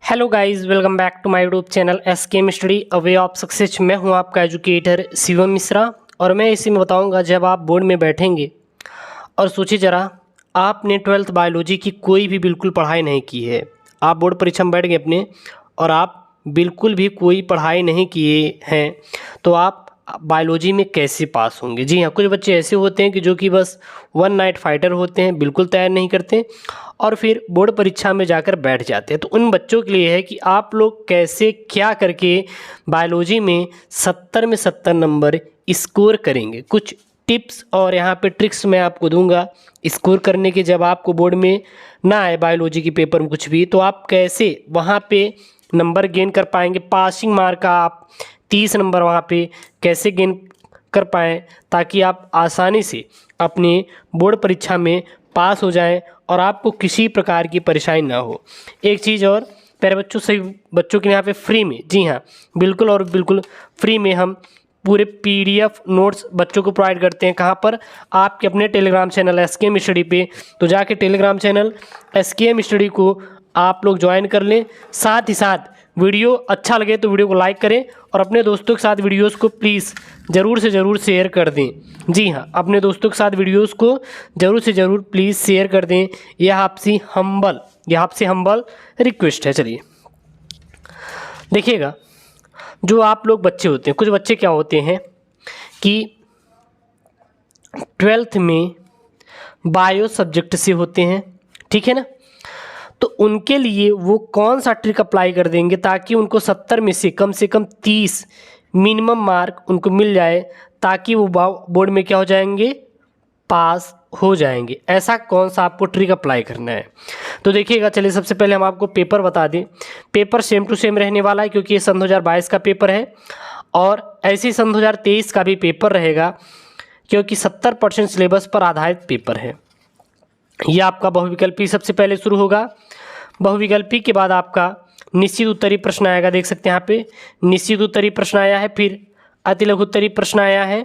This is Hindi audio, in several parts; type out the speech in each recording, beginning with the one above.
Hello guys, welcome back to my YouTube channel SKM study a way of success. मैं हूं आपका एजुकेटर शिवम मिश्रा और मैं इसी में बताऊंगा जब आप बोर्ड में बैठेंगे और सोचिए ज़रा, आपने 12th बायोलॉजी की कोई भी बिल्कुल पढ़ाई नहीं की है। आप बोर्ड परीक्षा में बैठ गए अपने और आप बिल्कुल भी कोई पढ़ाई नहीं किए हैं, तो आप बायोलॉजी में कैसे पास होंगे। जी हाँ, कुछ बच्चे ऐसे होते हैं कि जो कि बस वन नाइट फाइटर होते हैं, बिल्कुल तैयार नहीं करते और फिर बोर्ड परीक्षा में जाकर बैठ जाते हैं। तो उन बच्चों के लिए है कि आप लोग कैसे क्या करके बायोलॉजी में 70 में 70 नंबर स्कोर करेंगे। कुछ टिप्स और यहाँ पे ट्रिक्स मैं आपको दूंगा स्कोर करने के। जब आपको बोर्ड में ना आए बायोलॉजी के पेपर में कुछ भी, तो आप कैसे वहाँ पे नंबर गेन कर पाएंगे। पासिंग मार्क का आप 30 नंबर वहाँ पे कैसे गेन कर पाएँ, ताकि आप आसानी से अपने बोर्ड परीक्षा में पास हो जाएं और आपको किसी प्रकार की परेशानी ना हो। एक चीज़ और, प्यारे बच्चों, सभी बच्चों के यहाँ पे फ्री में, जी हाँ बिल्कुल और बिल्कुल फ्री में हम पूरे PDF नोट्स बच्चों को प्रोवाइड करते हैं। कहाँ पर? आपके अपने टेलीग्राम चैनल SKM स्टडी पे। तो जाके टेलीग्राम चैनल SKM स्टडी को आप लोग ज्वाइन कर लें। साथ ही साथ वीडियो अच्छा लगे तो वीडियो को लाइक करें और अपने दोस्तों के साथ वीडियोस को प्लीज़ ज़रूर से ज़रूर शेयर कर दें। जी हाँ, अपने दोस्तों के साथ वीडियोस को ज़रूर से ज़रूर प्लीज़ शेयर कर दें। यह आपसे हम्बल रिक्वेस्ट है। चलिए देखिएगा, जो आप लोग बच्चे होते हैं, कुछ बच्चे क्या होते हैं कि 12th में बायो सब्जेक्ट से होते हैं, ठीक है ना। तो उनके लिए वो कौन सा ट्रिक अप्लाई कर देंगे ताकि उनको 70 में से कम 30 मिनिमम मार्क उनको मिल जाए, ताकि वो बोर्ड में क्या हो जाएंगे, पास हो जाएंगे। ऐसा कौन सा आपको ट्रिक अप्लाई करना है। तो देखिएगा, चलिए सबसे पहले हम आपको पेपर बता दें। पेपर सेम टू सेम रहने वाला है, क्योंकि ये सन 2022 का पेपर है और ऐसे ही सन 2023 का भी पेपर रहेगा, क्योंकि 70% सिलेबस पर आधारित पेपर है। ये आपका बहुविकल्पी सबसे पहले शुरू होगा। बहुविकल्पी के बाद आपका निश्चित उत्तरीय प्रश्न आएगा। देख सकते हैं यहाँ पे निश्चित उत्तरीय प्रश्न आया है, फिर अति लघु उत्तरीय प्रश्न आया है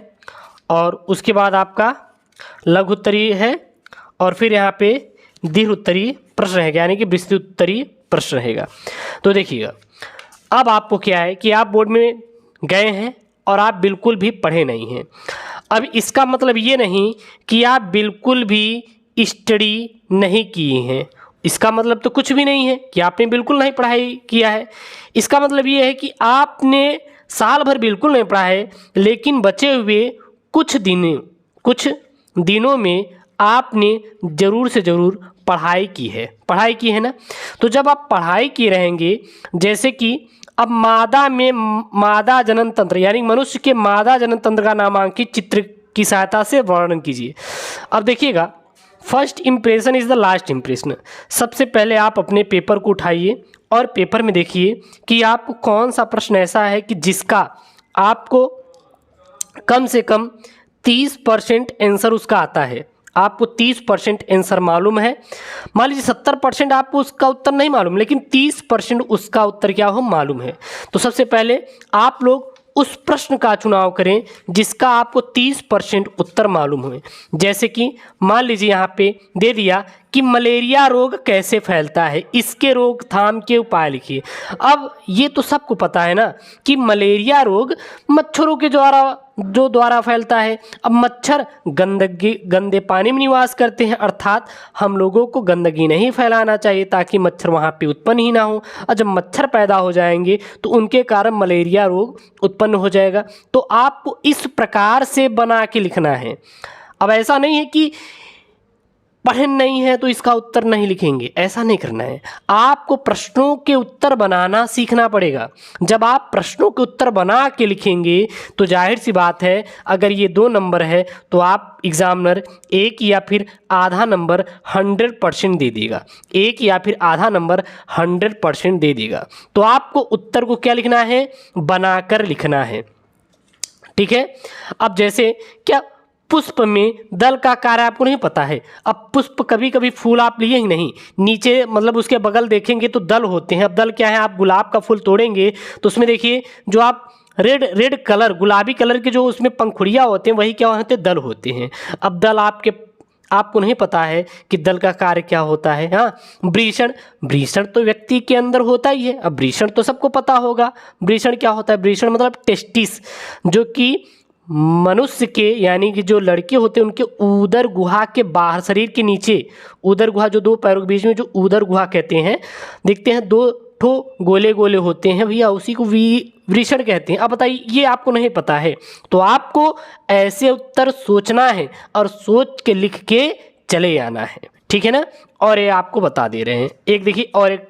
और उसके बाद आपका लघु उत्तरीय है और फिर यहाँ पे दीर्घ उत्तरीय प्रश्न रहेगा, यानी कि विस्तृत उत्तरीय प्रश्न रहेगा। तो देखिएगा, अब आपको क्या है कि आप बोर्ड में गए हैं और आप बिल्कुल भी पढ़े नहीं हैं। अब इसका मतलब ये नहीं कि आप बिल्कुल भी स्टडी नहीं किए हैं। इसका मतलब तो कुछ भी नहीं है कि आपने बिल्कुल नहीं पढ़ाई किया है। इसका मतलब ये है कि आपने साल भर बिल्कुल नहीं पढ़ा है, लेकिन बचे हुए कुछ दिनों में आपने ज़रूर से ज़रूर पढ़ाई की है ना। तो जब आप पढ़ाई किए रहेंगे, जैसे कि अब मादा जनन तंत्र, यानी मनुष्य के मादा जनन तंत्र का नामांकित चित्र की सहायता से वर्णन कीजिए। अब देखिएगा, first impression is the last impression. सबसे पहले आप अपने पेपर को उठाइए और पेपर में देखिए कि आपको कौन सा प्रश्न ऐसा है कि जिसका आपको कम से कम 30% आंसर उसका आता है। आपको 30% आंसर मालूम है। मान लीजिए 70% आपको उसका उत्तर नहीं मालूम, लेकिन 30% उसका उत्तर क्या हो, मालूम है। तो सबसे पहले आप लोग उस प्रश्न का चुनाव करें जिसका आपको 30% उत्तर मालूम हो। जैसे कि मान लीजिए यहाँ पे दे दिया कि मलेरिया रोग कैसे फैलता है, इसके रोकथाम के उपाय लिखिए। अब ये तो सबको पता है ना कि मलेरिया रोग मच्छरों के द्वारा फैलता है। अब मच्छर गंदे पानी में निवास करते हैं, अर्थात हम लोगों को गंदगी नहीं फैलाना चाहिए ताकि मच्छर वहाँ पे उत्पन्न ही ना हो। और जब मच्छर पैदा हो जाएंगे तो उनके कारण मलेरिया रोग उत्पन्न हो जाएगा। तो आपको इस प्रकार से बना के लिखना है। अब ऐसा नहीं है कि पढ़े नहीं है तो इसका उत्तर नहीं लिखेंगे, ऐसा नहीं करना है। आपको प्रश्नों के उत्तर बनाना सीखना पड़ेगा। जब आप प्रश्नों के उत्तर बना के लिखेंगे तो जाहिर सी बात है, अगर ये 2 नंबर है तो आप एग्जामिनर 1 या फिर आधा नंबर 100% दे देगा। 1 या फिर आधा नंबर 100% दे देगा। तो आपको उत्तर को क्या लिखना है, बनाकर लिखना है, ठीक है। अब जैसे क्या पुष्प में दल का कार्य आपको नहीं पता है। अब पुष्प कभी कभी फूल आप लिए ही नहीं, नीचे मतलब उसके बगल देखेंगे तो दल होते हैं। अब दल क्या है, आप गुलाब का फूल तोड़ेंगे तो उसमें देखिए जो आप रेड कलर, गुलाबी कलर के जो उसमें पंखुड़ियाँ होते हैं, वही क्या होते हैं, दल होते हैं। अब दल आपके आपको नहीं पता है कि दल का कार्य क्या होता है। हाँ, वृषण, वृषण तो व्यक्ति के अंदर होता ही है। अब वृषण तो सबको पता होगा, वृषण क्या होता है। वृषण मतलब टेस्टिस, जो कि मनुष्य के यानी कि जो लड़के होते हैं उनके उदर गुहा के बाहर, शरीर के नीचे उदर गुहा, जो दो पैरों के बीच में जो उदर गुहा कहते हैं, देखते हैं 2 ठो गोले गोले होते हैं भैया, उसी को वृषण कहते हैं। अब बताइए, ये आपको नहीं पता है तो आपको ऐसे उत्तर सोचना है और सोच के लिख के चले आना है, ठीक है ना। और ये आपको बता दे रहे हैं एक, देखिए और एक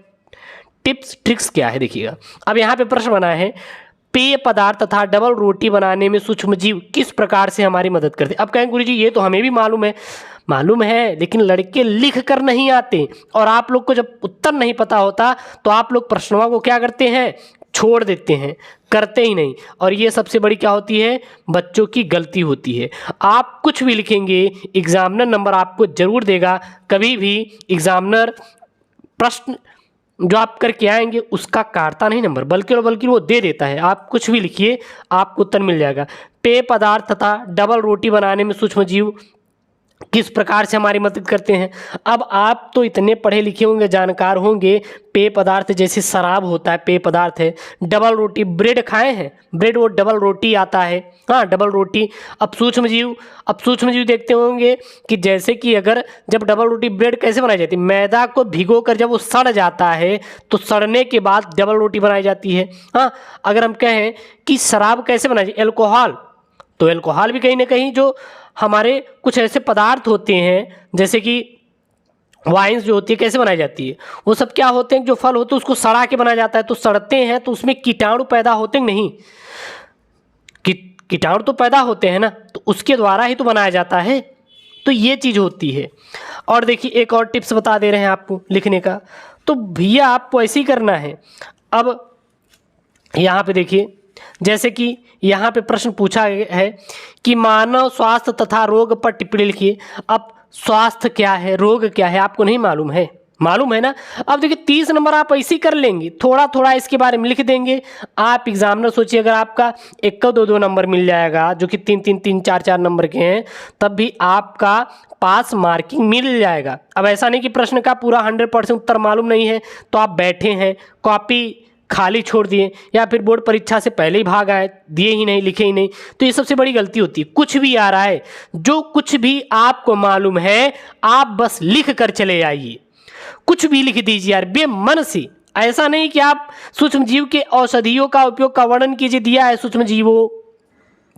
टिप्स ट्रिक्स क्या है देखिएगा। अब यहाँ पे प्रश्न बना है, पेय पदार्थ तथा डबल रोटी बनाने में सूक्ष्मजीव किस प्रकार से हमारी मदद करते हैं। अब कहेंगे गुरुजी ये तो हमें भी मालूम है, लेकिन लड़के लिख कर नहीं आते, और आप लोग को जब उत्तर नहीं पता होता तो आप लोग प्रश्नों को क्या करते हैं, छोड़ देते हैं, करते ही नहीं। और ये सबसे बड़ी क्या होती है, बच्चों की गलती होती है। आप कुछ भी लिखेंगे, एग्जामिनर नंबर आपको जरूर देगा। कभी भी एग्जामिनर प्रश्न जो आप करके आएंगे उसका काटता नहीं नंबर, बल्कि वो दे देता है। आप कुछ भी लिखिए, आपको उत्तर मिल जाएगा। पेय पदार्थ तथा डबल रोटी बनाने में सूक्ष्मजीव किस प्रकार से हमारी मदद करते हैं। अब आप तो इतने पढ़े लिखे होंगे, जानकार होंगे, पेय पदार्थ जैसे शराब होता है पेय पदार्थ है, डबल रोटी, ब्रेड खाए हैं, ब्रेड वो डबल रोटी आता है, हाँ डबल रोटी। अब सूक्ष्मजीव देखते होंगे कि जैसे कि अगर जब डबल रोटी, ब्रेड कैसे बनाई जाती है, मैदा को भिगो कर जब वो सड़ जाता है तो सड़ने के बाद डबल रोटी बनाई जाती है। हाँ, अगर हम कहें कि शराब कैसे बनाई जाती है, एल्कोहल, तो एल्कोहल भी कहीं ना कहीं जो हमारे कुछ ऐसे पदार्थ होते हैं जैसे कि वाइन्स जो होती है कैसे बनाई जाती है, वो सब क्या होते हैं, जो फल होते हैं उसको सड़ा के बनाया जाता है। तो सड़ते हैं तो उसमें कीटाणु पैदा होते हैं नहीं, कीटाणु तो पैदा होते हैं ना, तो उसके द्वारा ही तो बनाया जाता है। तो ये चीज़ होती है। और देखिए एक और टिप्स बता दे रहे हैं आपको लिखने का, तो भैया आपको ऐसे ही करना है। अब यहाँ पे देखिए, जैसे कि यहाँ पे प्रश्न पूछा है कि मानव स्वास्थ्य तथा रोग पर टिप्पणी लिखिए। अब स्वास्थ्य क्या है, रोग क्या है, आपको नहीं मालूम है, मालूम है ना। अब देखिए 30 नंबर आप ऐसे ही कर लेंगे, थोड़ा थोड़ा इसके बारे में लिख देंगे। आप एग्जामिनर सोचिए, अगर आपका 1-2 नंबर मिल जाएगा जो कि 3-3, 4-4 नंबर के हैं, तब भी आपका पास मार्किंग मिल जाएगा। अब ऐसा नहीं कि प्रश्न का पूरा 100% उत्तर मालूम नहीं है तो आप बैठे हैं, कॉपी खाली छोड़ दिए, या फिर बोर्ड परीक्षा से पहले ही भाग आए, दिए ही नहीं, लिखे ही नहीं, तो ये सबसे बड़ी गलती होती है। कुछ भी आ रहा है, जो कुछ भी आपको मालूम है आप बस लिख कर चले आइए, कुछ भी लिख दीजिए यार, बेमन से। ऐसा नहीं कि आप सूक्ष्मजीव के औषधियों का उपयोग का वर्णन कीजिए, दिया है सूक्ष्मजीवों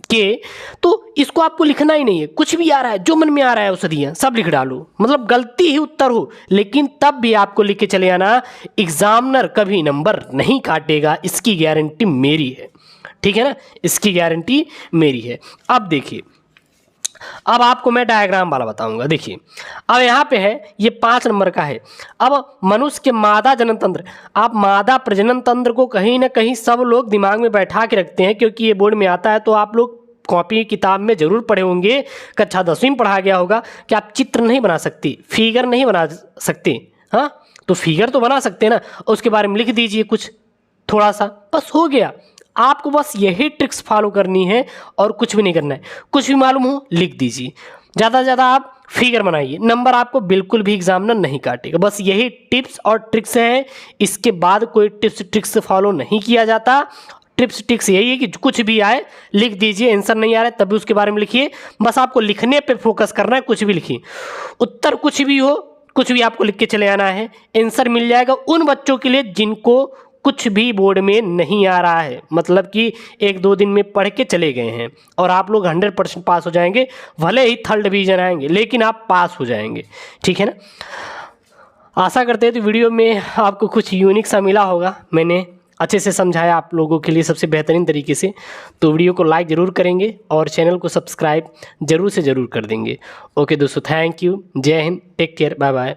के, तो इसको आपको लिखना ही नहीं है। कुछ भी आ रहा है, जो मन में आ रहा है औषधियाँ सब लिख डालो, मतलब गलती ही उत्तर हो, लेकिन तब भी आपको लिख के चले आना। एग्जामिनर कभी नंबर नहीं काटेगा, इसकी गारंटी मेरी है, ठीक है ना, इसकी गारंटी मेरी है। अब देखिए, अब आपको मैं डायग्राम वाला बताऊंगा। देखिए अब यहाँ पे है, ये 5 नंबर का है। अब मनुष्य के मादा जनन तंत्र, आप मादा प्रजनन तंत्र को कहीं ना कहीं सब लोग दिमाग में बैठा के रखते हैं, क्योंकि ये बोर्ड में आता है, तो आप लोग कॉपी किताब में जरूर पढ़े होंगे, कक्षा 10वीं में पढ़ा गया होगा कि आप चित्र नहीं बना सकते, फिगर नहीं बना सकते। हाँ, तो फिगर तो बना सकते ना, उसके बारे में लिख दीजिए कुछ थोड़ा सा, बस हो गया। आपको बस यही ट्रिक्स फॉलो करनी है और कुछ भी नहीं करना है। कुछ भी मालूम हो लिख दीजिए, ज़्यादा से ज़्यादा आप फिगर बनाइए, नंबर आपको बिल्कुल भी एग्जामिनर नहीं काटेगा। बस यही टिप्स और ट्रिक्स हैं, इसके बाद कोई टिप्स ट्रिक्स फॉलो नहीं किया जाता। टिप्स ट्रिक्स यही है कि कुछ भी आए लिख दीजिए, आंसर नहीं आ रहा है तभी उसके बारे में लिखिए, बस आपको लिखने पे फोकस करना है, कुछ भी लिखिए। उत्तर कुछ भी हो, कुछ भी आपको लिख के चले आना है, आंसर मिल जाएगा उन बच्चों के लिए जिनको कुछ भी बोर्ड में नहीं आ रहा है, मतलब कि 1-2 दिन में पढ़ के चले गए हैं, और आप लोग 100% पास हो जाएंगे। भले ही 3rd डिवीजन आएंगे लेकिन आप पास हो जाएंगे, ठीक है ना। आशा करते हैं तो वीडियो में आपको कुछ यूनिक सा मिला होगा, मैंने अच्छे से समझाया आप लोगों के लिए सबसे बेहतरीन तरीके से। तो वीडियो को लाइक ज़रूर करेंगे और चैनल को सब्सक्राइब ज़रूर से ज़रूर कर देंगे। ओके दोस्तों, थैंक यू, जय हिंद, टेक केयर, बाय बाय।